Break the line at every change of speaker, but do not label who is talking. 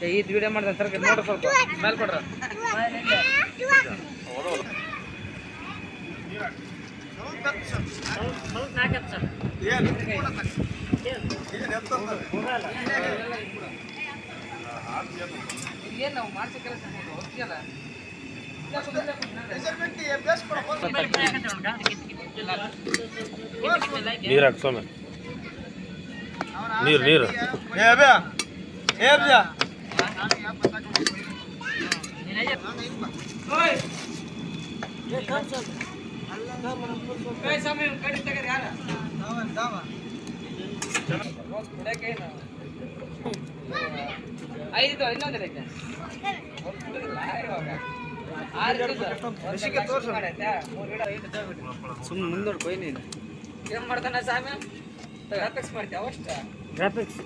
ಈ ವಿಡಿಯೋ ಮಾಡಿದ ಸರ್ ನೋಡ್ರಿ ಸ್ವಲ್ಪ ಮೇಲೆ ಕೊಡ್ರ ಏನು ನಾವು ಮಾಡಿಸಿ ಕೆಲಸ ಹೋಗ್ತಿಯಲ್ಲ
ನೀರು ಹಾಕ್ಸೋಣ ನೀರು ನೀರು
ಐದು ಇನ್ನೊಂದು ಐತೆ ಸುಮ್ಮನೆ ಮುಂದೋಡ್ ಬೈನಿ ಏನ್ ಮಾಡ್ತಾನೆ ಸಾಮಿ ಗ್ರಾಫಿಕ್ಸ್ ಮಾಡ್ತೀವಿ ಅವಷ್ಟ ಗ್ರಾಫಿಕ್ಸ್